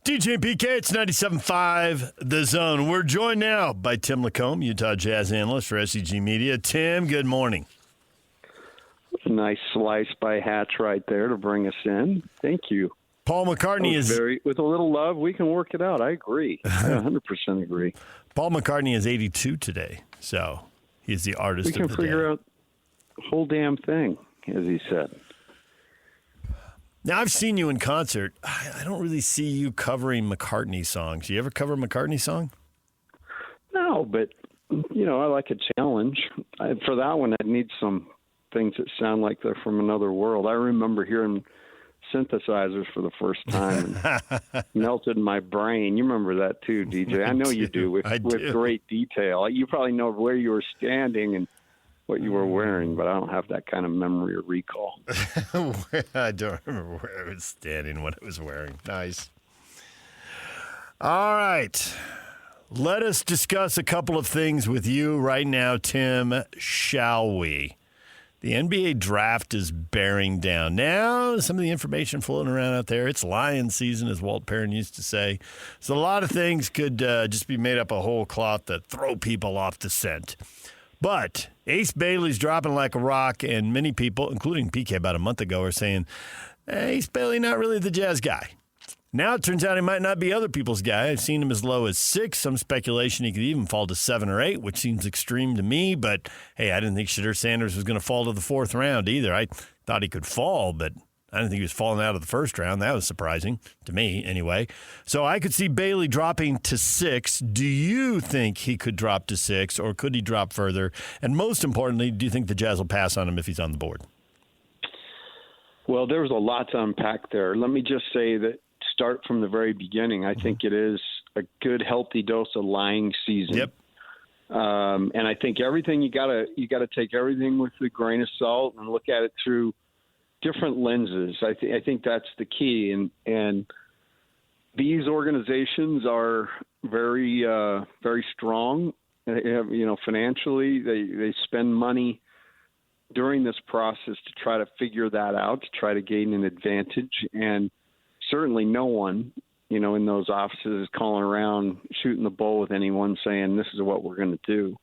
DJ and PK, it's 97.5 The Zone. We're joined now by Tim LaComb, Utah Jazz analyst for SEG Media. Tim, good morning. Nice slice by Hatch right there to bring us in. Thank you. Paul McCartney is with a little love, we can work it out. I agree. I 100% agree. Paul McCartney is 82 today, so he's the artist of the day. We can figure out the whole damn thing, as he said. Now, I've seen you in concert. I don't really see you covering McCartney songs. You ever cover a McCartney song? No, but, I like a challenge. For that one, I'd need some things that sound like they're from another world. I remember hearing synthesizers for the first time and melted in my brain. You remember that too, DJ. I know you do with great detail. You probably know where you were standing and what you were wearing, but I don't have that kind of memory or recall. I don't remember where I was standing, what I was wearing. Nice. All right. Let us discuss a couple of things with you right now, Tim, shall we? The NBA draft is bearing down. Now, some of the information floating around out there, it's lion season, as Walt Perrin used to say. So a lot of things could just be made up a whole cloth that throw people off the scent. But Ace Bailey's dropping like a rock, and many people, including PK about a month ago, are saying, Ace Bailey not really the Jazz guy. Now it turns out he might not be other people's guy. I've seen him as low as 6. Some speculation he could even fall to 7 or 8, which seems extreme to me. But, hey, I didn't think Shadur Sanders was going to fall to the 4th round either. I thought he could fall, but I didn't think he was falling out of the 1st round. That was surprising to me anyway. So I could see Bailey dropping to 6. Do you think he could drop to 6, or could he drop further? And most importantly, do you think the Jazz will pass on him if he's on the board? Well, there's a lot to unpack there. Let me just say that start from the very beginning. I think it is a good, healthy dose of lying season. Yep. And I think everything you gotta take everything with a grain of salt and look at it through different lenses. I think that's the key. And these organizations are very very strong. Financially, they spend money during this process to try to figure that out, to try to gain an advantage. And certainly no one, in those offices is calling around, shooting the bull with anyone saying, this is what we're going to do.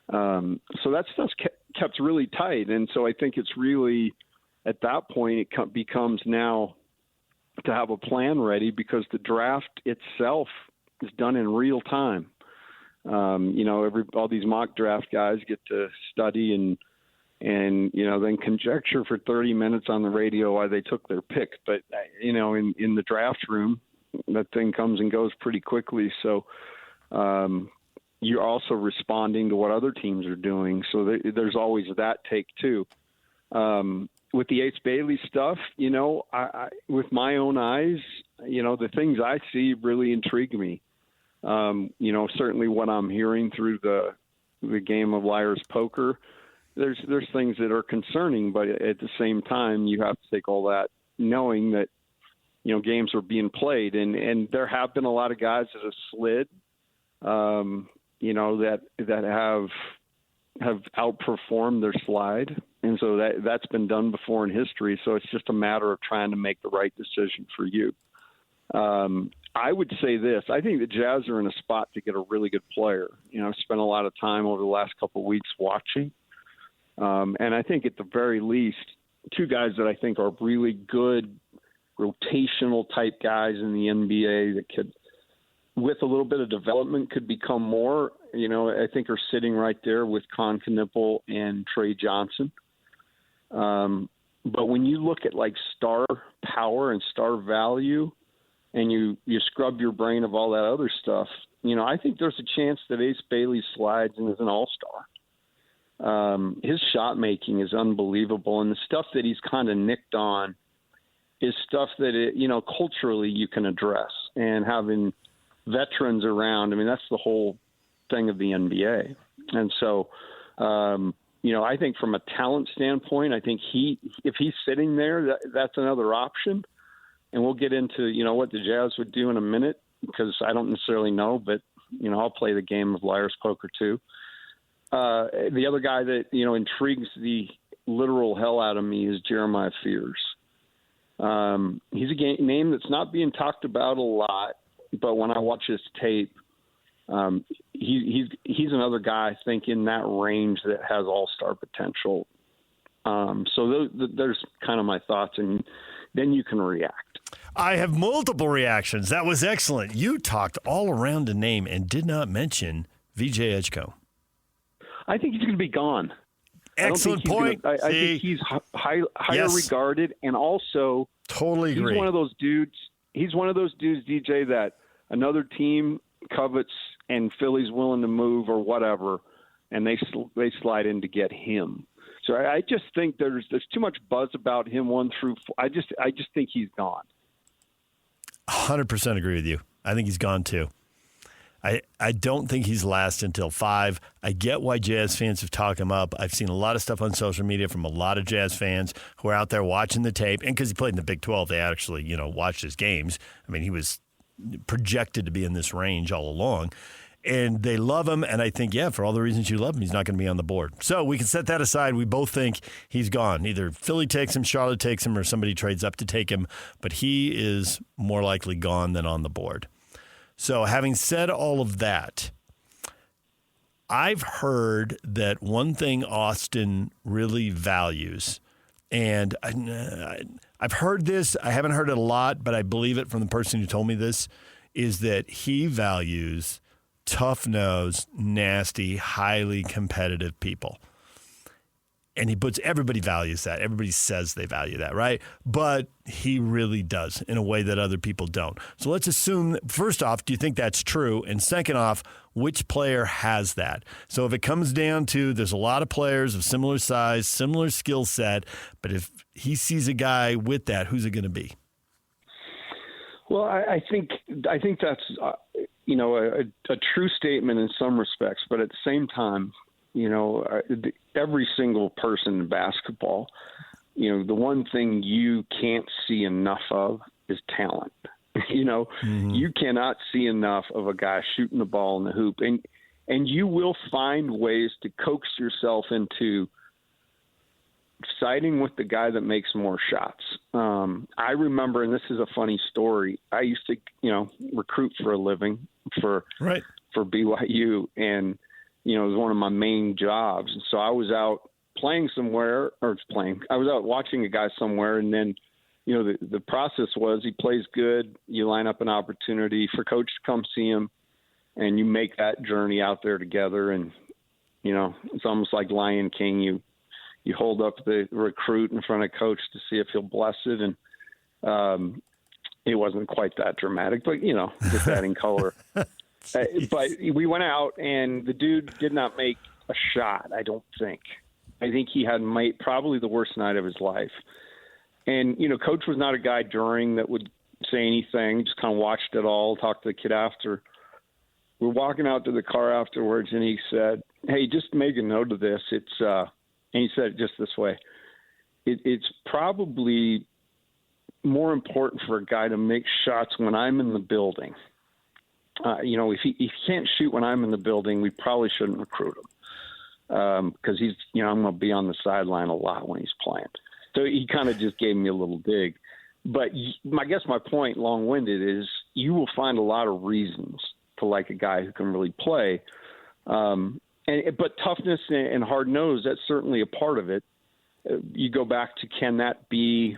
So that stuff's kept really tight. And so I think it's really, at that point, it becomes now to have a plan ready, because the draft itself is done in real time. All these mock draft guys get to study and then conjecture for 30 minutes on the radio why they took their pick. But, in the draft room, that thing comes and goes pretty quickly. So you're also responding to what other teams are doing. So there's always that take too. With the Ace Bailey stuff, I with my own eyes, the things I see really intrigue me. Certainly what I'm hearing through the game of liar's poker, there's things that are concerning, but at the same time, you have to take all that knowing that, games are being played, and there have been a lot of guys that have slid, that have outperformed their slide. And so that's been done before in history. So it's just a matter of trying to make the right decision for you. I would say this. I think the Jazz are in a spot to get a really good player. I've spent a lot of time over the last couple of weeks watching. And I think at the very least, 2 guys that I think are really good rotational type guys in the NBA that could, with a little bit of development, could become more, I think are sitting right there with Con Knipple and Trey Johnson. But when you look at like star power and star value, and you scrub your brain of all that other stuff, I think there's a chance that Ace Bailey slides and is an all-star. His shot making is unbelievable, and the stuff that he's kind of nicked on is stuff that culturally you can address. And having veterans around, that's the whole thing of the NBA. And so, I think from a talent standpoint, I think if he's sitting there, that's another option. And we'll get into what the Jazz would do in a minute, because I don't necessarily know, but I'll play the game of liar's poker too. The other guy that, intrigues the literal hell out of me is Jeremiah Fears. He's a name that's not being talked about a lot, but when I watch his tape, he's another guy, I think, in that range that has all-star potential. So there's kind of my thoughts, and then you can react. I have multiple reactions. That was excellent. You talked all around a name and did not mention VJ Edgecombe. I think he's going to be gone. Excellent point. I think he's higher regarded, and also totally agree. He's one of those dudes. He's one of those dudes, DJ, that another team covets and Philly's willing to move or whatever, and they slide in to get him. So I just think there's too much buzz about him 1 through 4. I just think he's gone. 100% agree with you. I think he's gone too. I don't think he's last until 5. I get why Jazz fans have talked him up. I've seen a lot of stuff on social media from a lot of Jazz fans who are out there watching the tape. And because he played in the Big 12, they actually, watched his games. I mean, he was projected to be in this range all along. And they love him. And I think, for all the reasons you love him, he's not going to be on the board. So we can set that aside. We both think he's gone. Either Philly takes him, Charlotte takes him, or somebody trades up to take him. But he is more likely gone than on the board. So having said all of that, I've heard that one thing Austin really values, and I've heard this, I haven't heard it a lot, but I believe it from the person who told me this, is that he values tough-nosed, nasty, highly competitive people. And everybody values that. Everybody says they value that, right? But he really does in a way that other people don't. So let's assume, first off, do you think that's true? And second off, which player has that? So if it comes down to there's a lot of players of similar size, similar skill set, but if he sees a guy with that, who's it going to be? Well, I think that's a true statement in some respects, but at the same time, every single person in basketball, the one thing you can't see enough of is talent. You cannot see enough of a guy shooting the ball in the hoop, and you will find ways to coax yourself into siding with the guy that makes more shots. I remember, and this is a funny story, I used to, recruit for a living for BYU, and it was one of my main jobs. And so I was out playing somewhere, I was out watching a guy somewhere, and then, the process was he plays good, you line up an opportunity for coach to come see him, and you make that journey out there together. And, it's almost like Lion King. You hold up the recruit in front of coach to see if he'll bless it. And it wasn't quite that dramatic, but, just adding color. But we went out, and the dude did not make a shot, I don't think. I think he had probably the worst night of his life. And, coach was not a guy during that would say anything, just kind of watched it all, talked to the kid after. We're walking out to the car afterwards, and he said, "Hey, just make a note of this. It's and he said it just this way. It's probably more important for a guy to make shots when I'm in the building. If he can't shoot when I'm in the building, we probably shouldn't recruit him because he's, I'm going to be on the sideline a lot when he's playing." So he kind of just gave me a little dig. But I guess my point, long-winded, is you will find a lot of reasons to like a guy who can really play. But toughness and hard-nosed, that's certainly a part of it. You go back to, can that be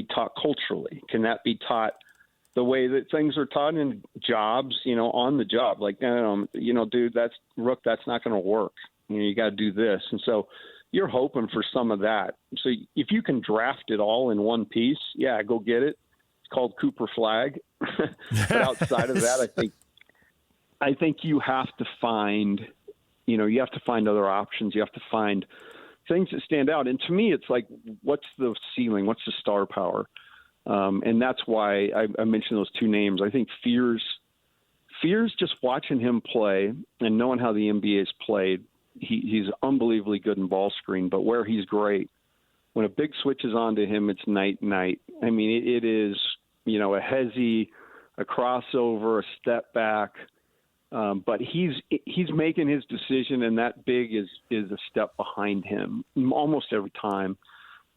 taught culturally? Can that be taught the way that things are taught in jobs, on the job? Like, dude, that's not going to work. You got to do this. And so you're hoping for some of that. So if you can draft it all in one piece, go get it. It's called Cooper Flag. But outside of that, I think you have to find, other options. You have to find things that stand out. And to me, it's like, what's the ceiling? What's the star power? And that's why I mentioned those two names. I think Fears, just watching him play and knowing how the NBA's played, he's unbelievably good in ball screen, but where he's great, when a big switch is on to him, it's night. I mean, it is, a hezzy, a crossover, a step back, but he's making his decision, and that big is a step behind him almost every time.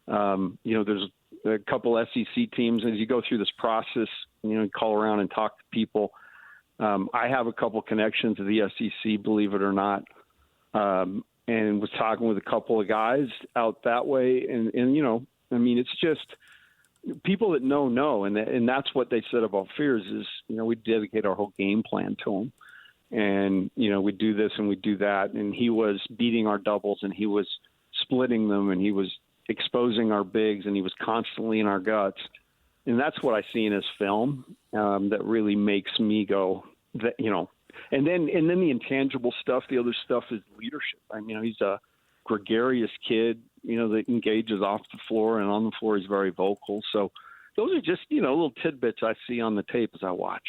There's a couple SEC teams. As you go through this process, call around and talk to people. I have a couple connections to the SEC, believe it or not, and was talking with a couple of guys out that way. And it's just people that know, and that's what they said about Fears is, we dedicate our whole game plan to him. And, we do this and we do that. And he was beating our doubles and he was splitting them and he was exposing our bigs and he was constantly in our guts. And that's what I see in his film that really makes me go that, and then the intangible stuff, the other stuff is leadership. He's a gregarious kid, that engages off the floor and on the floor. He's very vocal. So those are just, little tidbits I see on the tape as I watch.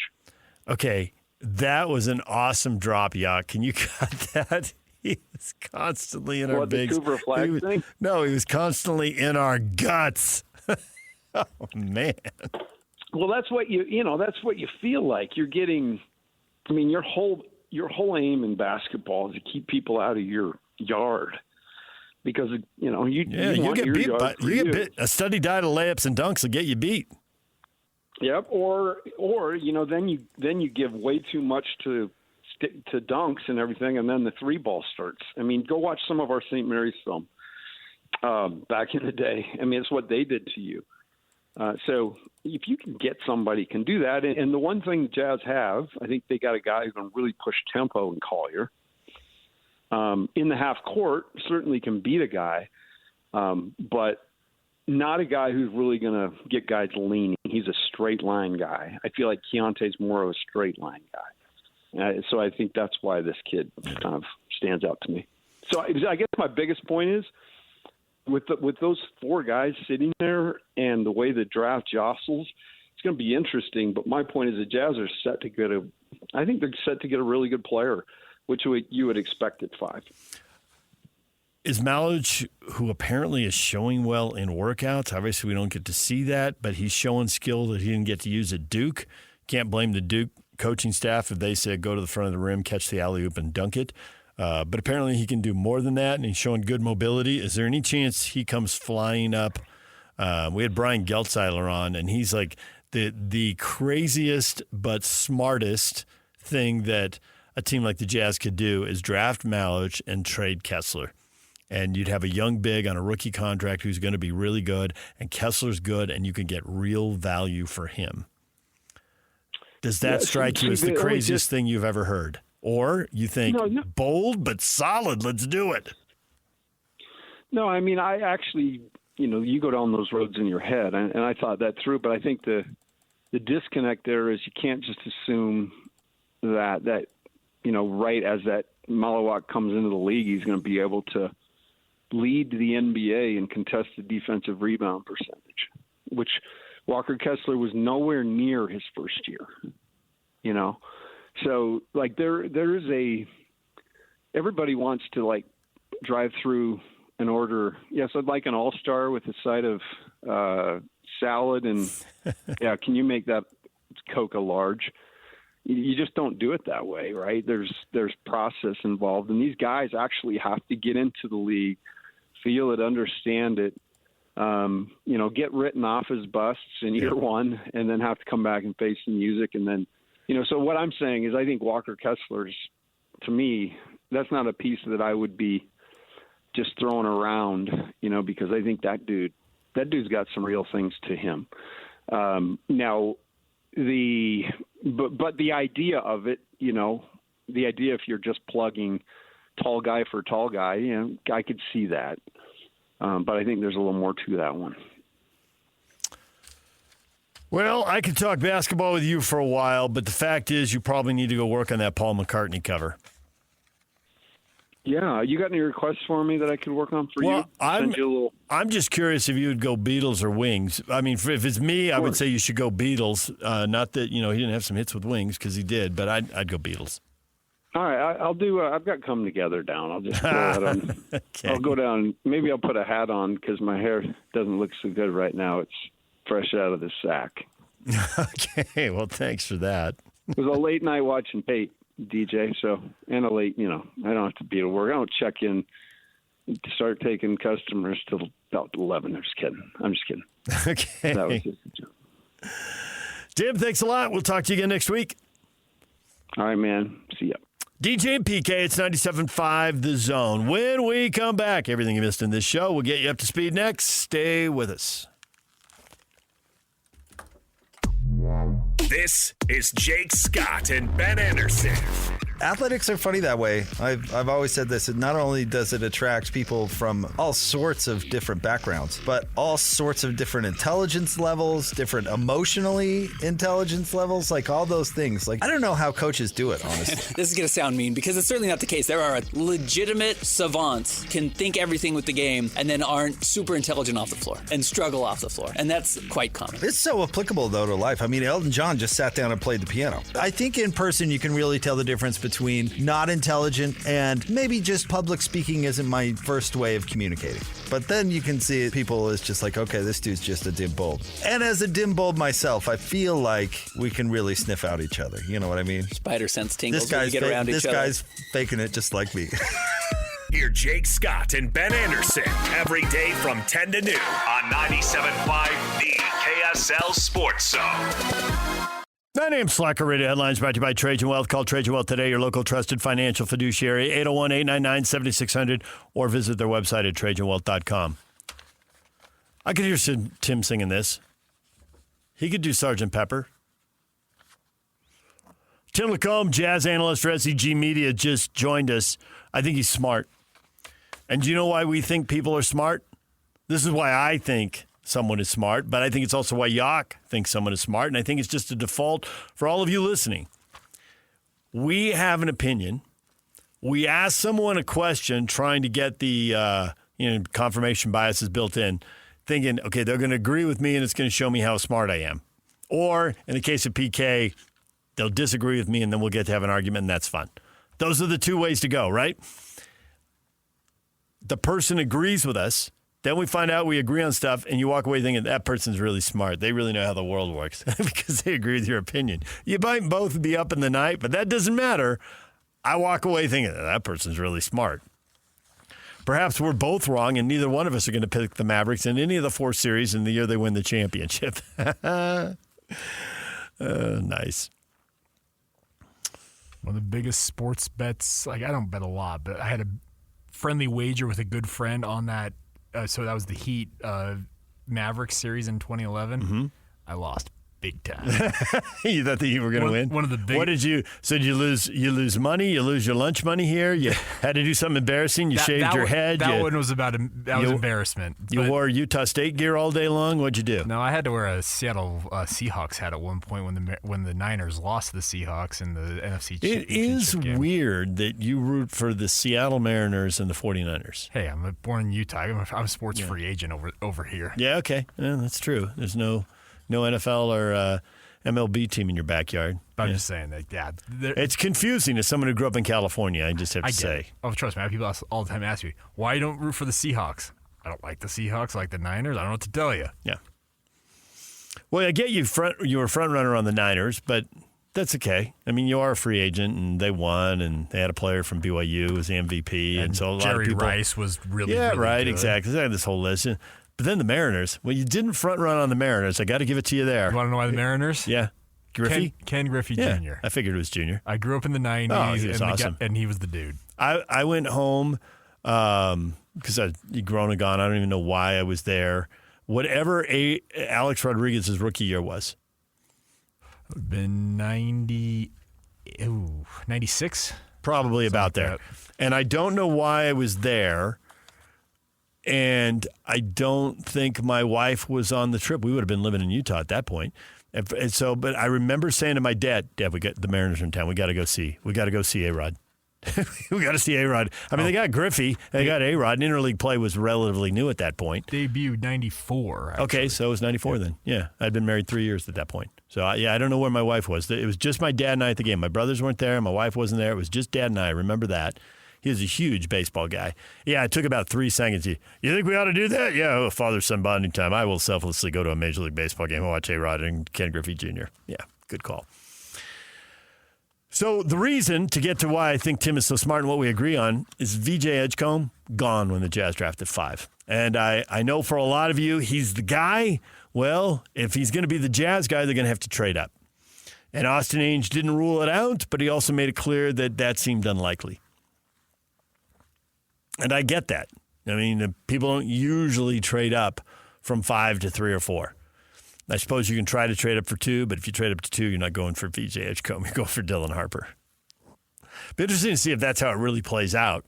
Okay. That was an awesome drop, Yacht. Can you cut that? He was constantly in our bigs. The Cooper flag thing? No, he was constantly in our guts. Oh, man. Well, that's what that's what you feel like. You're getting, your whole aim in basketball is to keep people out of your yard. Because, you get beat by a steady diet of layups and dunks will get you beat. Yep, or then you give way too much to dunks and everything, and then the three ball starts. Go watch some of our St. Mary's film back in the day. It's what they did to you. So if you can get somebody can do that, and the one thing the Jazz have, I think they got a guy who can really push tempo in Collier. In the half court, certainly can beat a guy, but not a guy who's really going to get guys leaning. He's a straight line guy. I feel like Keontae's more of a straight line guy. So I think that's why this kid kind of stands out to me. So I guess my biggest point is with those four guys sitting there and the way the draft jostles, it's going to be interesting. But my point is the Jazz are set to get I think they're set to get a really good player, which you would expect at 5. Is Malich, who apparently is showing well in workouts, obviously we don't get to see that, but he's showing skill that he didn't get to use at Duke. Can't blame the Duke coaching staff if they said go to the front of the rim, catch the alley-oop, and dunk it. But apparently he can do more than that, and he's showing good mobility. Is there any chance he comes flying up? We had Brian Geltzeiler on, and he's like the craziest but smartest thing that a team like the Jazz could do is draft Malich and trade Kessler. And you'd have a young big on a rookie contract who's going to be really good, and Kessler's good, and you can get real value for him. Does that strike you as the craziest thing you've ever heard? Or you think, bold but solid, let's do it? No, I actually, you go down those roads in your head, and I thought that through, but I think the disconnect there is you can't just assume that right as that Malawak comes into the league, he's going to be able to lead the NBA in contested defensive rebound percentage, which Walker Kessler was nowhere near his first year, So there is everybody wants to drive through and order. Yes, I'd like an all-star with a side of salad and yeah. Can you make that Coke a large? You just don't do it that way, right? There's process involved, and these guys actually have to get into the league, feel it, understand it, get written off as busts in year one, and then have to come back and face the music. And then, so what I'm saying is I think Walker Kessler's, to me, that's not a piece that I would be just throwing around, because I think that dude's got some real things to him. Now, but the idea of it, the idea if you're just plugging tall guy for tall guy, I could see that. But I think there's a little more to that one. Well, I could talk basketball with you for a while, but the fact is you probably need to go work on that Paul McCartney cover. Yeah, you got any requests for me that I could work on for you? I'm just curious if you would go Beatles or Wings. If it's me, I would say you should go Beatles. Not that he didn't have some hits with Wings because he did, but I'd go Beatles. All right, I'll do. I've got Come Together down. I'll just throw it on. Okay. I'll go down. Maybe I'll put a hat on because my hair doesn't look so good right now. It's fresh out of the sack. Okay, well, thanks for that. It was a late night watching Pate, DJ. So, and a late, I don't have to be to work. I don't check in to start taking customers till about 11. I'm just kidding. Okay. That was just a joke. Tim, thanks a lot. We'll talk to you again next week. All right, man. See ya. DJ and PK, it's 97.5 The Zone. When we come back, everything you missed in this show, we'll get you up to speed next. Stay with us. This is Jake Scott and Ben Anderson. Athletics are funny that way. I've always said this. Not only does it attract people from all sorts of different backgrounds, but all sorts of different intelligence levels, different emotionally intelligence levels, like all those things. Like, I don't know how coaches do it, honestly. This is going to sound mean because it's certainly not the case. There are legitimate savants, can think everything with the game, and then aren't super intelligent off the floor and struggle off the floor. And that's quite common. It's so applicable, though, to life. I mean, Elton John just sat down and played the piano. I think in person you can really tell the difference between not intelligent and maybe just public speaking isn't my first way of communicating. But then you can see people as just like, okay, this dude's just a dim bulb. And as a dim bulb myself, I feel like we can really sniff out each other. You know what I mean? Spider sense tingles when you get around each other. This guy's faking it just like me. Hear Jake Scott and Ben Anderson every day from 10 to noon on 97.5 The KSL Sports Zone. 9 a.m. Slacker Radio headlines brought to you by Trajan Wealth. Call Trajan Wealth today, your local trusted financial fiduciary, 801-899-7600, or visit their website at trajanwealth.com. I could hear Tim singing this. He could do Sgt. Pepper. Tim LaComb, jazz analyst for SEG Media, just joined us. I think he's smart. And do you know why we think people are smart? This is why I think someone is smart, but I think it's also why Yock thinks someone is smart, and I think it's just a default for all of you listening. We have an opinion. We ask someone a question trying to get the confirmation bias is built in, thinking, okay, they're going to agree with me and it's going to show me how smart I am. Or, in the case of PK, they'll disagree with me and then we'll get to have an argument, and that's fun. Those are the two ways to go, right? The person agrees with us. Then we find out we agree on stuff, and you walk away thinking that person's really smart. They really know how the world works because they agree with your opinion. You might both be up in the night, but that doesn't matter. I walk away thinking that person's really smart. Perhaps we're both wrong, and neither one of us are going to pick the Mavericks in any of the 4 series in the year they win the championship. Nice. One of the biggest sports bets, like I don't bet a lot, but I had a friendly wager with a good friend on that. So that was the Heat Mavericks series in 2011. Mm-hmm. I lost big time. You thought that you were going to win? One of the big. What did you? So did you lose? You lose money. You lose your lunch money here. You had to do something embarrassing. You shaved your head. That one was about was embarrassment. You wore Utah State gear all day long. What'd you do? No, I had to wear a Seattle Seahawks hat at one point when the Niners lost to the Seahawks in the NFC Championship It is game. weird that you root for the Seattle Mariners and the 49ers. Hey, I'm born in Utah. I'm a sports free agent over here. Yeah, okay. Yeah, that's true. There's no NFL or MLB team in your backyard. But I'm just saying that, yeah. It's confusing as someone who grew up in California, I just have to say. Oh, trust me. I have people all the time ask me, why you don't root for the Seahawks? I don't like the Seahawks. I like the Niners. I don't know what to tell you. Yeah. Well, I get you were front runner on the Niners, but that's okay. I mean, you are a free agent, and they won, and they had a player from BYU who was the MVP. And so a lot Jerry of people, Rice was really right, good. Exactly. They had this whole list. But then the Mariners, well, you didn't front run on the Mariners. I got to give it to you there. You want to know why the Mariners? Yeah. Griffey? Ken Griffey Jr. I figured it was Jr. I grew up in the 90s. Oh, he was awesome. And he was the dude. I went home because I'd grown and gone. I don't even know why I was there. Whatever Alex Rodriguez's rookie year was. It would have been 96? Probably about there. That. And I don't know why I was there. And I don't think my wife was on the trip. We would have been living in Utah at that point. And so, but I remember saying to my dad, we got the Mariners in town. We got to go see A-Rod. We got to see A-Rod. I mean, they got Griffey. They got A-Rod. And interleague play was relatively new at that point. Debuted 94. Actually. Okay, so it was 94 then. Yeah, I'd been married 3 years at that point. So, I don't know where my wife was. It was just my dad and I at the game. My brothers weren't there. My wife wasn't there. It was just dad and I. I remember that. He was a huge baseball guy. Yeah, it took about 3 seconds. You think we ought to do that? Yeah, father-son bonding time. I will selflessly go to a Major League Baseball game and watch A-Rod and Ken Griffey Jr. Yeah, good call. So the reason to get to why I think Tim is so smart and what we agree on is VJ Edgecombe gone when the Jazz drafted 5. And I know for a lot of you, he's the guy. Well, if he's going to be the Jazz guy, they're going to have to trade up. And Austin Ainge didn't rule it out, but he also made it clear that that seemed unlikely. And I get that. I mean, people don't usually trade up from 5 to 3 or 4. I suppose you can try to trade up for 2, but if you trade up to 2, you're not going for VJ Edgecombe. You're going for Dylan Harper. Be interesting to see if that's how it really plays out.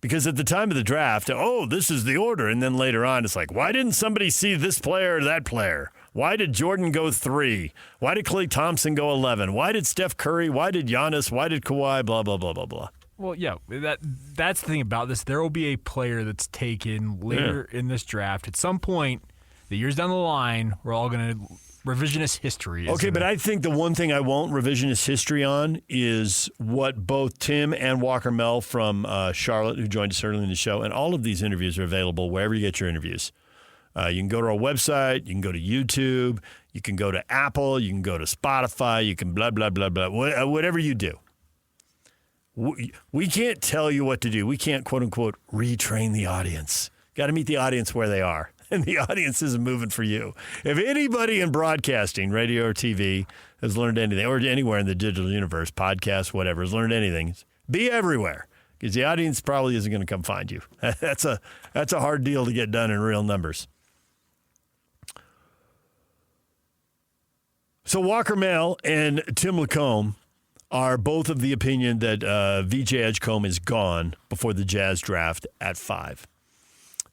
Because at the time of the draft, this is the order. And then later on, it's like, why didn't somebody see this player or that player? Why did Jordan go 3? Why did Klay Thompson go 11? Why did Steph Curry? Why did Giannis? Why did Kawhi? Blah, blah, blah, blah, blah. Well, yeah, that's the thing about this. There will be a player that's taken later in this draft. At some point, the years down the line, we're all going to revisionist history. Okay, but I think the one thing I won't revisionist history on is what both Tim and Walker Mel from Charlotte, who joined us early in the show, and all of these interviews are available wherever you get your interviews. You can go to our website. You can go to YouTube. You can go to Apple. You can go to Spotify. You can blah, blah, blah, blah, whatever you do. We can't tell you what to do. We can't, quote unquote, retrain the audience. Got to meet the audience where they are. And the audience isn't moving for you. If anybody in broadcasting, radio or TV, has learned anything, or anywhere in the digital universe, podcast, whatever, has learned anything, be everywhere. Because the audience probably isn't going to come find you. That's a hard deal to get done in real numbers. So Walker Mel and Tim LaComb are both of the opinion that VJ Edgecombe is gone before the Jazz draft at 5.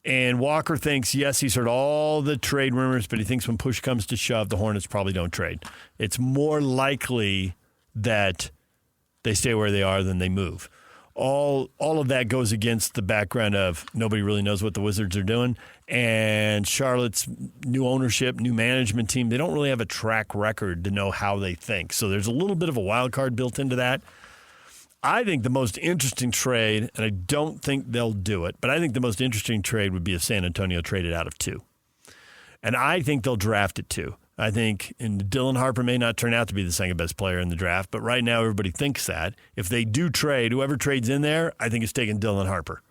And Walker thinks, yes, he's heard all the trade rumors, but he thinks when push comes to shove, the Hornets probably don't trade. It's more likely that they stay where they are than they move. All of that goes against the background of nobody really knows what the Wizards are doing. And Charlotte's new ownership, new management team, they don't really have a track record to know how they think. So there's a little bit of a wild card built into that. I think the most interesting trade, and I don't think they'll do it, but I think the most interesting trade would be if San Antonio traded out of 2. And I think they'll draft at 2. I think Dylan Harper may not turn out to be the second best player in the draft, but right now everybody thinks that. If they do trade, whoever trades in there, I think is taking Dylan Harper.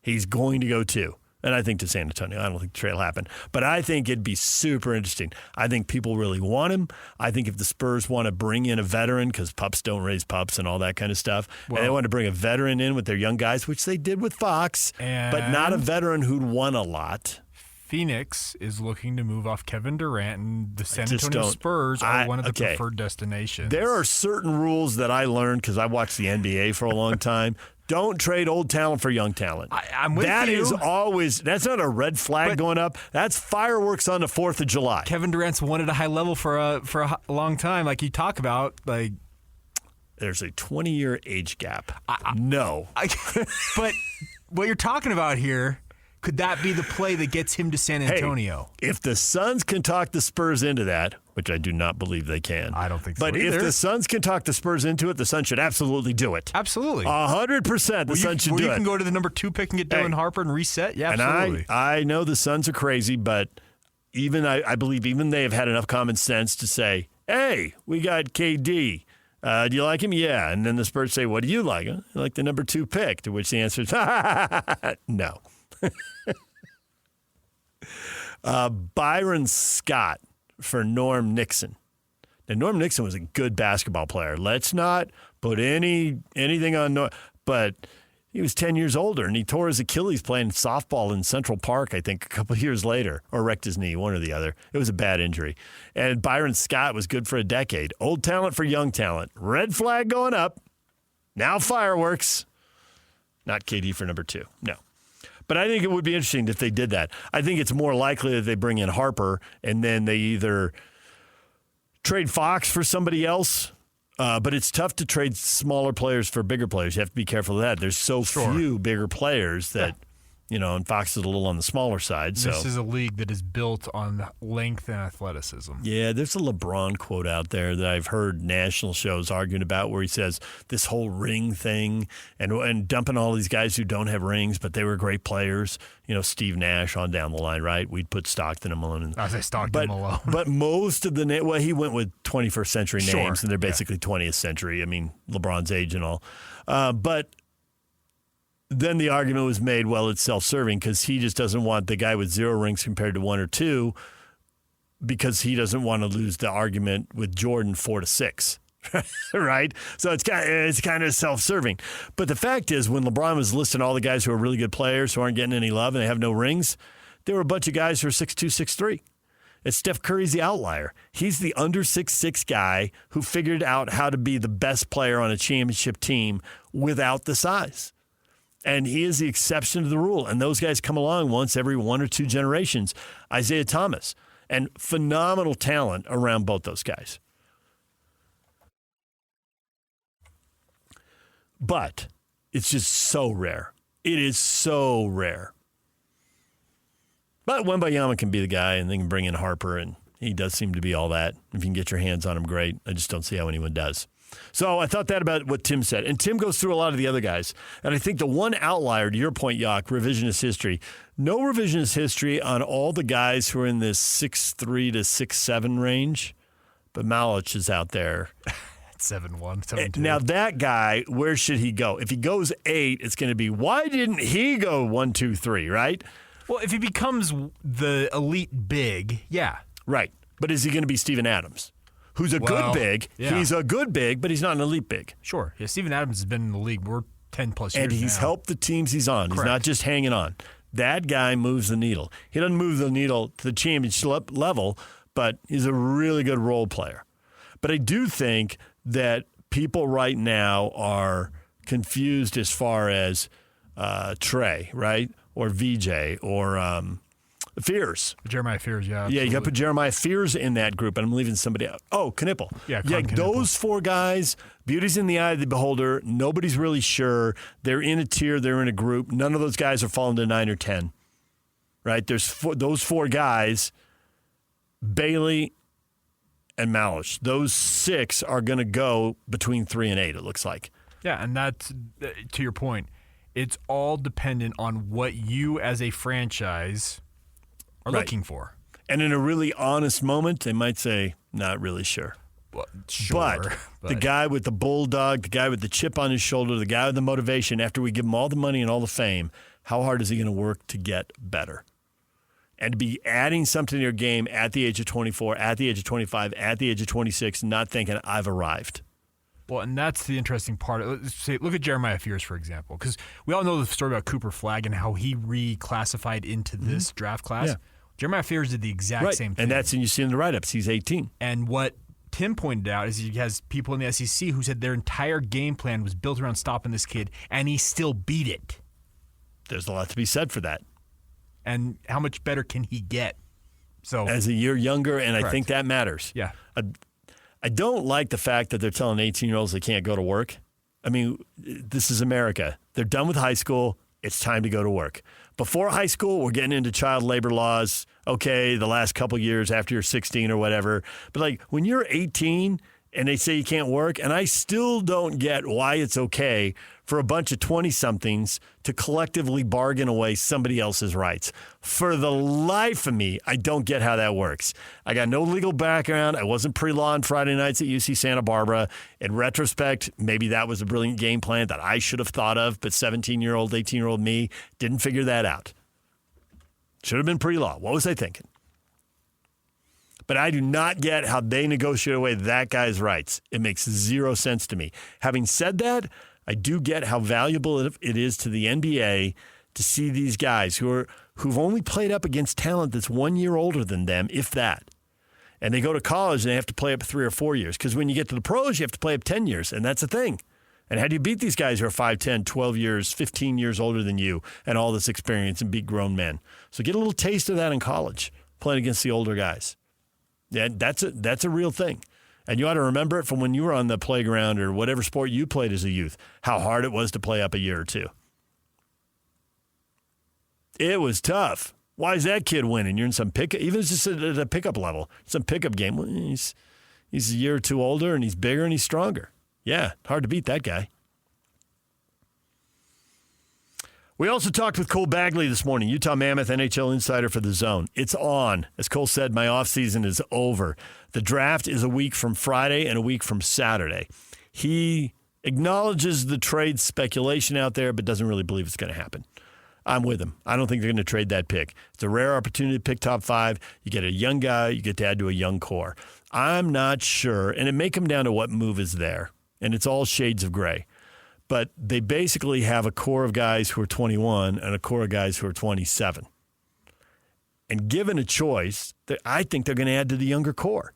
He's going to go 2. And I think to San Antonio. I don't think the trade will happen. But I think it'd be super interesting. I think people really want him. I think if the Spurs want to bring in a veteran, because pups don't raise pups and all that kind of stuff, and they want to bring a veteran in with their young guys, which they did with Fox, but not a veteran who'd won a lot. Phoenix is looking to move off Kevin Durant, and the San Antonio Spurs are one of the preferred destinations. There are certain rules that I learned because I watched the NBA for a long time. Don't trade old talent for young talent. I'm with you. That is always, that's not a red flag going up. That's fireworks on the 4th of July. Kevin Durant's won at a high level for a long time. Like you talk about, like. There's a 20-year age gap. No. But what you're talking about here, could that be the play that gets him to San Antonio? Hey, if the Suns can talk the Spurs into that, which I do not believe they can. I don't think so But either. if the Suns can talk the Spurs into it, the Suns should absolutely do it. Absolutely. 100% the Suns should do it. You can go to the number 2 pick and get Dylan Harper and reset? Yeah, absolutely. And I know the Suns are crazy, but I believe even they have had enough common sense to say, hey, we got KD. Do you like him? Yeah. And then the Spurs say, what do you like? I like the number 2 pick, to which the answer is, no. Byron Scott for Norm Nixon. Now, Norm Nixon was a good basketball player. Let's not put anything on Norm, but he was 10 years older, and he tore his Achilles playing softball in Central Park, I think, a couple of years later, or wrecked his knee, one or the other. It was a bad injury. And Byron Scott was good for a decade. Old talent for young talent. Red flag going up. Now fireworks. Not KD for number 2. No. But I think it would be interesting if they did that. I think it's more likely that they bring in Harper and then they either trade Fox for somebody else. But it's tough to trade smaller players for bigger players. You have to be careful of that. There's so few bigger players that, and Fox is a little on the smaller side. This is a league that is built on length and athleticism. Yeah, there's a LeBron quote out there that I've heard national shows arguing about where he says this whole ring thing and dumping all these guys who don't have rings, but they were great players. Steve Nash on down the line, right? We'd put Stockton and Malone. I say Stockton Malone. But most of he went with 21st century names, and they're basically 20th century. I mean, LeBron's age and all. But then the argument was made, well, it's self-serving because he just doesn't want the guy with 0 rings compared to 1 or 2 because he doesn't want to lose the argument with Jordan 4-6. Right? So it's kind of self-serving. But the fact is, when LeBron was listing all the guys who are really good players who aren't getting any love and they have no rings, there were a bunch of guys who are 6'2", 6'3". And Steph Curry's the outlier. He's the under 6'6" guy who figured out how to be the best player on a championship team without the size. And he is the exception to the rule. And those guys come along once every 1 or 2 generations. Isaiah Thomas. And phenomenal talent around both those guys. But it's just so rare. It is so rare. But Wembanyama can be the guy, and they can bring in Harper, and he does seem to be all that. If you can get your hands on him, great. I just don't see how anyone does. So I thought that about what Tim said. And Tim goes through a lot of the other guys. And I think the one outlier, to your point, Yak, revisionist history. No revisionist history on all the guys who are in this 6'3" to 6'7" range. But Malich is out there. 7'1", 7'2". Now, that guy, where should he go? If he goes 8, it's going to be, why didn't he go 1, 2, 3, right? Well, if he becomes the elite big, yeah. Right. But is he going to be Steven Adams? Who's a good big. Yeah. He's a good big, but he's not an elite big. Sure. Yeah, Steven Adams has been in the league. We're 10-plus years And he's now. helped the teams he's on. Correct. He's not just hanging on. That guy moves the needle. He doesn't move the needle to the championship level, but he's a really good role player. But I do think that people right now are confused as far as Trey, right? Or VJ or Fears. Jeremiah Fears, yeah. Yeah, you got to put Jeremiah Fears in that group, and I'm leaving somebody out. Oh, Knipple. Yeah, those 4 guys, beauty's in the eye of the beholder. Nobody's really sure. They're in a tier. They're in a group. None of those guys are falling to 9 or 10, right? There's those 4 guys, Bailey and Malich. Those 6 are going to go between 3 and 8, it looks like. Yeah, and that's, to your point, it's all dependent on what you as a franchise are looking for. And in a really honest moment, they might say, not really sure. Well, sure. But the guy with the bulldog, the guy with the chip on his shoulder, the guy with the motivation, after we give him all the money and all the fame, how hard is he going to work to get better? And to be adding something to your game at the age of 24, at the age of 25, at the age of 26, not thinking, I've arrived. Well, and that's the interesting part. Look at Jeremiah Fears, for example, because we all know the story about Cooper Flagg and how he reclassified into this draft class. Yeah. Jeremiah Fears did the exact same thing. And that's, and you see in the write-ups, he's 18. And what Tim pointed out is he has people in the SEC who said their entire game plan was built around stopping this kid, and he still beat it. There's a lot to be said for that. And how much better can he get? So as a year younger, and correct. I think that matters. Yeah. I don't like the fact that they're telling 18-year-olds they can't go to work. I mean, this is America. They're done with high school. It's time to go to work. Before high school, we're getting into child labor laws. Okay, the last couple years after you're 16 or whatever. But like when you're 18 and they say you can't work, and I still don't get why it's okay for a bunch of 20-somethings to collectively bargain away somebody else's rights. For the life of me, I don't get how that works. I got no legal background. I wasn't pre-law on Friday nights at UC Santa Barbara. In retrospect, maybe that was a brilliant game plan that I should have thought of, but 17-year-old, 18-year-old me didn't figure that out. Should have been pre-law. What was I thinking? But I do not get how they negotiate away that guy's rights. It makes zero sense to me. Having said that, I do get how valuable it is to the NBA to see these guys who've only played up against talent that's 1 year older than them, if that. And they go to college and they have to play up 3 or 4 years. Because when you get to the pros, you have to play up 10 years, and that's a thing. And how do you beat these guys who are 5, 10, 12 years, 15 years older than you and all this experience and beat grown men? So get a little taste of that in college, playing against the older guys. Yeah, that's a real thing. And you ought to remember it from when you were on the playground or whatever sport you played as a youth, how hard it was to play up a year or two. It was tough. Why is that kid winning? You're in some pickup, even just at a pickup level, some pickup game. Well, he's a year or two older and he's bigger and he's stronger. Yeah, hard to beat that guy. We also talked with Cole Bagley this morning, Utah Mammoth NHL insider for The Zone. It's on. As Cole said, my offseason is over. The draft is a week from Friday and a week from Saturday. He Acknowledges the trade speculation out there, but doesn't really believe it's going to happen. I'm with him. I don't think they're going to trade that pick. It's a rare opportunity to pick top 5. You get a young guy, you get to add to a young core. I'm not sure, and it may come down to what move is there, and it's all shades of gray. But they basically have a core of guys who are 21 and a core of guys who are 27. And given a choice, I think they're going to add to the younger core.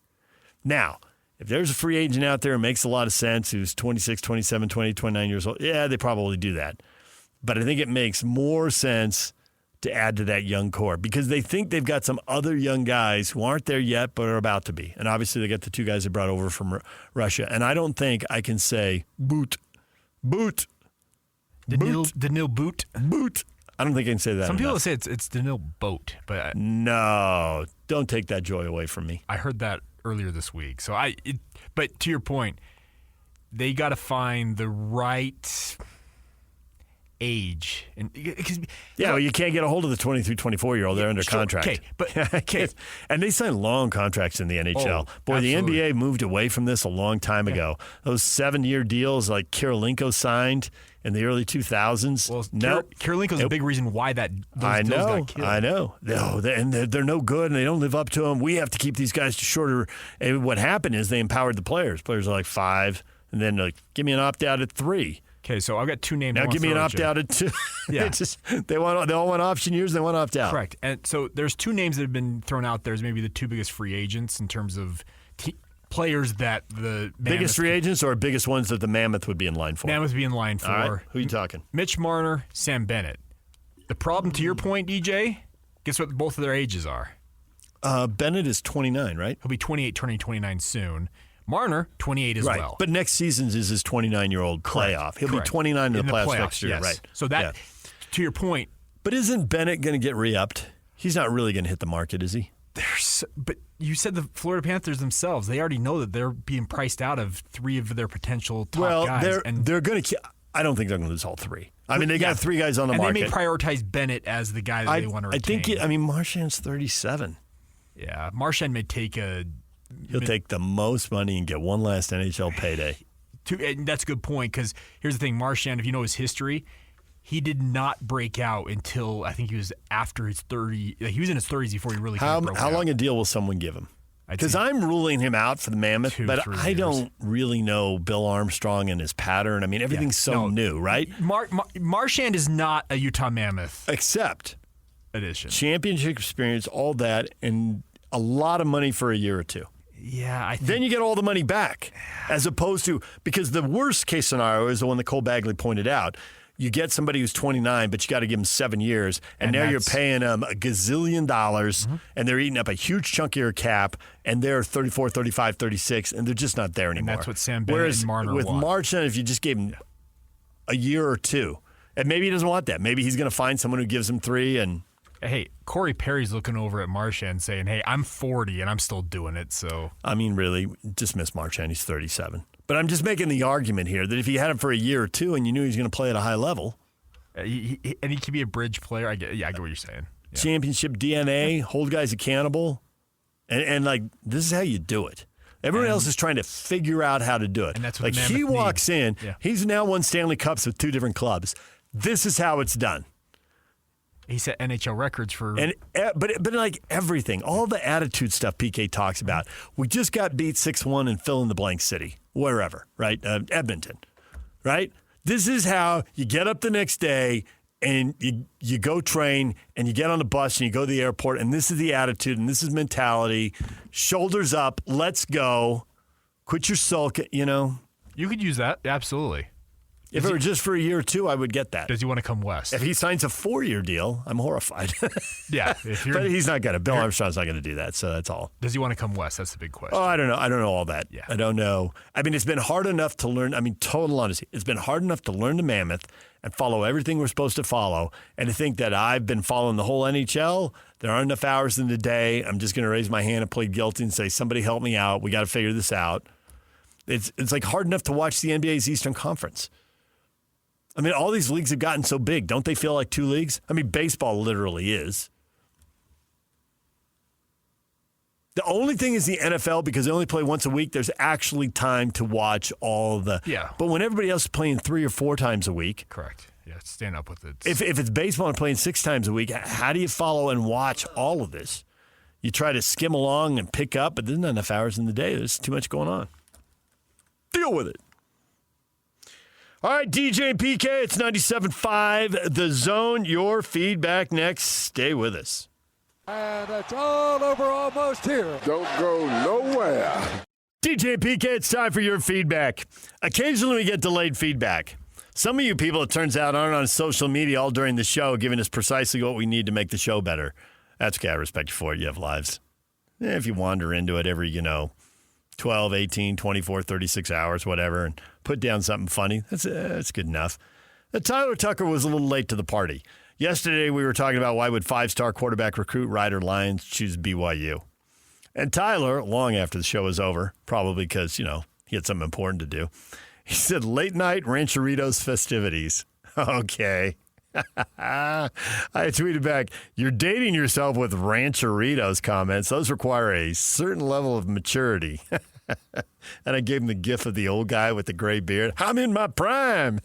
Now, if there's a free agent out there who makes a lot of sense, who's 26, 27, 28, 29 years old, yeah, they probably do that. But I think it makes more sense to add to that young core because they think they've got some other young guys who aren't there yet but are about to be. And obviously they got the 2 guys they brought over from Russia. And I don't think I can say boot. Danil Boot. I don't think I can say that. Some people enough. say it's Danil Boat, but No, don't take that joy away from me. I heard that earlier this week. So but to your point, they got to find the right age, and well, you can't get a hold of the 23, 24-year-old. They're under contract. And they sign long contracts in the NHL. Boy, absolutely. the NBA moved away from this a long time ago. Those 7-year deals like Kirilenko signed in the early 2000s. Well, Kirilenko's a big reason why those deals got killed. I know. And they're no good, and they don't live up to them. We have to keep these guys to shorter. And what happened is they empowered the players. Players are like 5, and then like, give me an opt-out at 3. Okay, so I've got 2 names. Now give me an opt-out at 2. Yeah. They all want option years. They want opt-out. Correct. And so there's 2 names that have been thrown out there as maybe the 2 biggest free agents in terms of players that the biggest free agents or biggest ones that the Mammoth would be in line for. Mammoth would be in line for. All right. Who are you talking? Mitch Marner, Sam Bennett. The problem, to your point, DJ, guess what both of their ages are? Bennett is 29, right? He'll be 28, turning 29 soon. Marner, 28 as well. But next season's is his 29-year-old playoff. He'll be 29 in the playoffs next year, yes. right? So that, to your point. But isn't Bennett going to get re-upped? He's not really going to hit the market, is he? But you said the Florida Panthers themselves, they already know that they're being priced out of 3 of their potential top guys. They're going to – I don't think they're going to lose all 3. I mean, they got 3 guys on the market. And they may prioritize Bennett as the guy that they want to retain. I think Marchand's 37. Yeah, Marchand may take He'll take the most money and get one last NHL payday. And that's a good point because here's the thing. Marchand, if you know his history, he did not break out until I think he was after his 30. He was in his 30s before he really broke out. How long a deal will someone give him? Because I'm ruling him out for the Mammoth, but I don't really know Bill Armstrong and his pattern. I mean, everything's new, right? Marchand is not a Utah Mammoth. Except edition. Championship experience, all that, and a lot of money for a year or 2. Yeah, I think. Then you get all the money back, as opposed to, because the worst case scenario is the one that Cole Bagley pointed out. You get somebody who's 29, but you got to give them 7 years, and now you're paying them $1 gazillion, and they're eating up a huge chunk of your cap, and they're 34, 35, 36, and they're just not there anymore. And that's what Sam Bennett and Marner with want. Marchand, if you just gave him a year or 2, and maybe he doesn't want that. Maybe he's going to find someone who gives him 3 and. Hey, Corey Perry's looking over at Marchand saying, hey, I'm 40 and I'm still doing it. So I mean, really, dismiss Marchand. He's 37. But I'm just making the argument here that if you had him for a year or 2 and you knew he was going to play at a high level. And he could be a bridge player. I get what you're saying. Yeah. Championship DNA, hold guys accountable. And like, this is how you do it. Everyone else is trying to figure out how to do it. And that's what like he walks in, yeah. He's now won Stanley Cups with 2 different clubs. This is how it's done. He set NHL records for, but like everything, all the attitude stuff PK talks about. We just got beat 6-1 in fill in the blank city, wherever, right? Edmonton, right? This is how you get up the next day and you go train and you get on the bus and you go to the airport, and this is the attitude and this is mentality. Shoulders up, let's go. Quit your sulk. You could use that absolutely. If it were just for a year or 2, I would get that. Does he want to come west? If he signs a 4-year deal, I'm horrified. Yeah. But he's not going to. Bill Armstrong's not going to do that, so that's all. Does he want to come west? That's the big question. Oh, I don't know. I don't know all that. Yeah. I don't know. I mean, it's been hard enough to learn. I mean, total honesty. It's been hard enough to learn the Mammoth and follow everything we're supposed to follow, and to think that I've been following the whole NHL. There aren't enough hours in the day. I'm just going to raise my hand and plead guilty and say, somebody help me out. We got to figure this out. It's like hard enough to watch the NBA's Eastern Conference. I mean, all these leagues have gotten so big. Don't they feel like 2 leagues? I mean, baseball literally is. The only thing is the NFL, because they only play once a week, there's actually time to watch all the. Yeah. But when everybody else is playing 3 or 4 times a week. Correct. Yeah, stand up with it. If it's baseball and playing 6 times a week, how do you follow and watch all of this? You try to skim along and pick up, but there's not enough hours in the day. There's too much going on. Deal with it. All right, DJ and PK, it's 97.5 The Zone. Your feedback next. Stay with us. And it's all over almost here. Don't go nowhere. DJ and PK, it's time for your feedback. Occasionally we get delayed feedback. Some of you people, it turns out, aren't on social media all during the show, giving us precisely what we need to make the show better. That's okay. I respect you for it. You have lives. If you wander into it every, 12, 18, 24, 36 hours, whatever, and put down something funny, that's good enough. Tyler Tucker was a little late to the party. Yesterday, we were talking about why would 5-star quarterback recruit Ryder Lyons choose BYU. And Tyler, long after the show was over, probably because, he had something important to do, he said, late night Rancheritos festivities. Okay. I tweeted back, you're dating yourself with Rancheritos comments. Those require a certain level of maturity. And I gave him the gif of the old guy with the gray beard. I'm in my prime.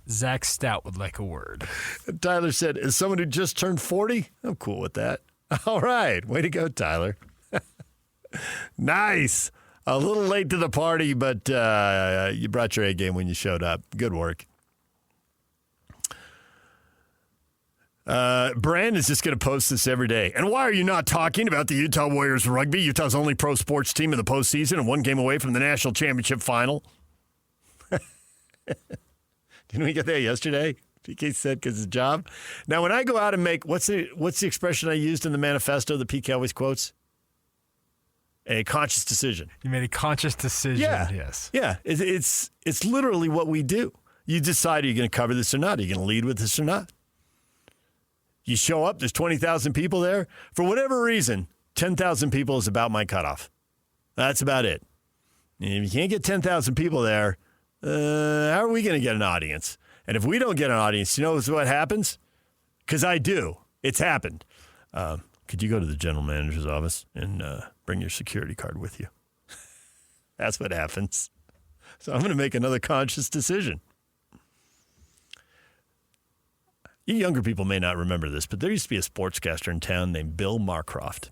Zach Stout would like a word. And Tyler said, as someone who just turned 40, I'm cool with that. All right. Way to go, Tyler. Nice. A little late to the party, but you brought your A game when you showed up. Good work. Brandon's just going to post this every day. And why are you not talking about the Utah Warriors rugby, Utah's only pro sports team in the postseason and 1 game away from the national championship final? Didn't we get that yesterday? PK said because his job. Now, when I go out and make, what's the expression I used in the manifesto that PK always quotes? A conscious decision. You made a conscious decision. Yeah. Yes. Yeah. It's literally what we do. You decide, are you going to cover this or not? Are you going to lead with this or not? You show up, there's 20,000 people there. For whatever reason, 10,000 people is about my cutoff. That's about it. And if you can't get 10,000 people there, how are we going to get an audience? And if we don't get an audience, you know what happens? Because I do. It's happened. Could you go to the general manager's office and bring your security card with you? That's what happens. So I'm going to make another conscious decision. You younger people may not remember this, but there used to be a sportscaster in town named Bill Marcroft.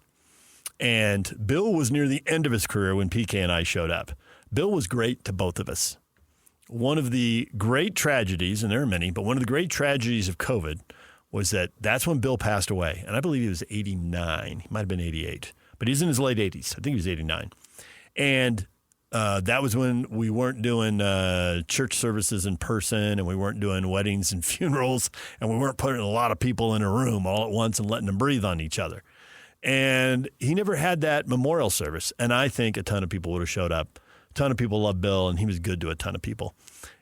And Bill was near the end of his career when PK and I showed up. Bill was great to both of us. One of the great tragedies, and there are many, but one of the great tragedies of COVID was that's when Bill passed away. And I believe he was 89. He might have been 88. But he's in his late 80s. I think he was 89. And that was when we weren't doing church services in person, and we weren't doing weddings and funerals, and we weren't putting a lot of people in a room all at once and letting them breathe on each other. And he never had that memorial service. And I think a ton of people would have showed up. A ton of people loved Bill, and he was good to a ton of people.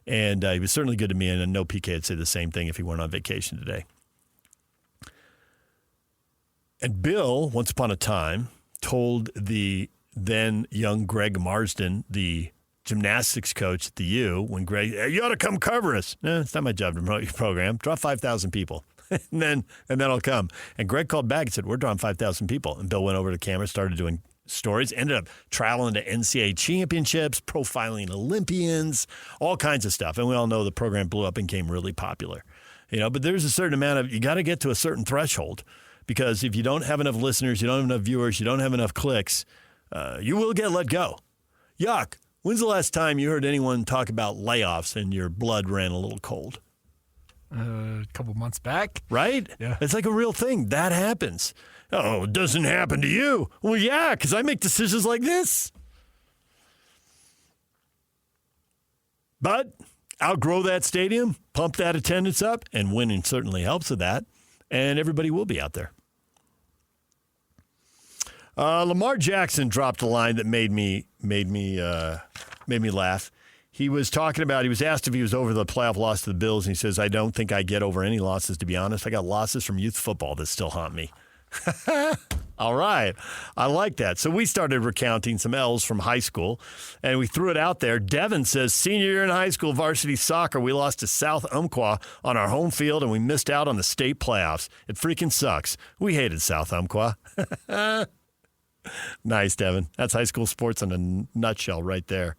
And he was certainly good to me, and I know PK would say the same thing if he weren't on vacation today. And Bill, once upon a time, told the then young Greg Marsden, the gymnastics coach at the U, when Greg, hey, you ought to come cover us. No, it's not my job to promote your program. Draw 5,000 people, and then I'll come. And Greg called back and said, we're drawing 5,000 people. And Bill went over to the camera, started doing stories, ended up traveling to NCAA championships, profiling Olympians, all kinds of stuff. And we all know the program blew up and became really popular. But there's a certain amount of, you got to get to a certain threshold, because if you don't have enough listeners, you don't have enough viewers, you don't have enough clicks, you will get let go. Yuck. When's the last time you heard anyone talk about layoffs and your blood ran a little cold? A couple months back. Right? Yeah. It's like a real thing. That happens. Oh, it doesn't happen to you. Well, yeah, because I make decisions like this. But outgrow that stadium, pump that attendance up, and winning certainly helps with that. And everybody will be out there. Lamar Jackson dropped a line that made me laugh. He was talking about, he was asked if he was over the playoff loss to the Bills, and he says, I don't think I get over any losses, to be honest. I got losses from youth football that still haunt me. All right. I like that. So we started recounting some L's from high school, and we threw it out there. Devin says, senior year in high school varsity soccer, we lost to South Umpqua on our home field, and we missed out on the state playoffs. It freaking sucks. We hated South Umpqua. Nice, Devin. That's high school sports in a nutshell right there.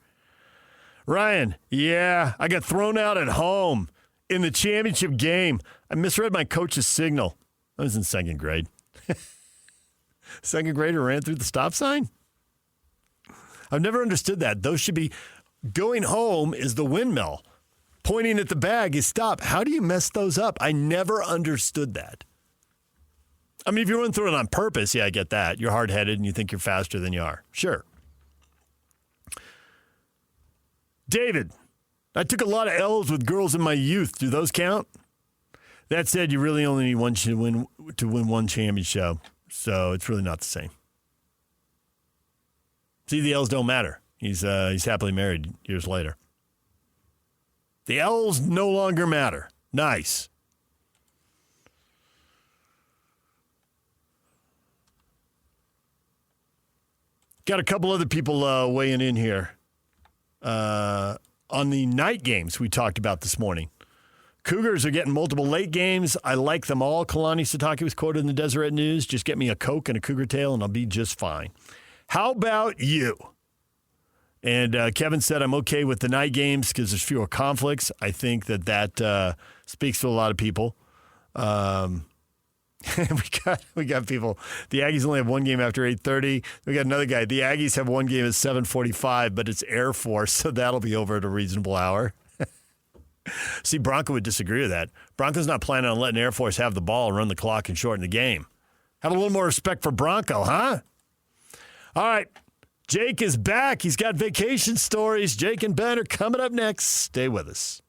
Ryan, yeah, I got thrown out at home in the championship game. I misread my coach's signal. I was in second grade. Second grader ran through the stop sign? I've never understood that. Those should be going home is the windmill. Pointing at the bag is stop. How do you mess those up? I never understood that. I mean, if you run through it on purpose, yeah, I get that. You're hard-headed and you think you're faster than you are. Sure. David, I took a lot of L's with girls in my youth. Do those count? That said, you really only need one to win one championship, so it's really not the same. See, the L's don't matter. He's happily married years later. The L's no longer matter. Nice. Got a couple other people weighing in here on the night games we talked about this morning. Cougars are getting multiple late games. I like them all. Kalani Sitake was quoted in the Deseret News. Just get me a Coke and a Cougar tail, and I'll be just fine. How about you? And Kevin said, I'm okay with the night games because there's fewer conflicts. I think that speaks to a lot of people. We got people. The Aggies only have one game after 8:30. We got another guy. The Aggies have one game at 7:45, but it's Air Force, so that'll be over at a reasonable hour. See, Bronco would disagree with that. Bronco's not planning on letting Air Force have the ball, run the clock, and shorten the game. Have a little more respect for Bronco, huh? All right. Jake is back. He's got vacation stories. Jake and Ben are coming up next. Stay with us.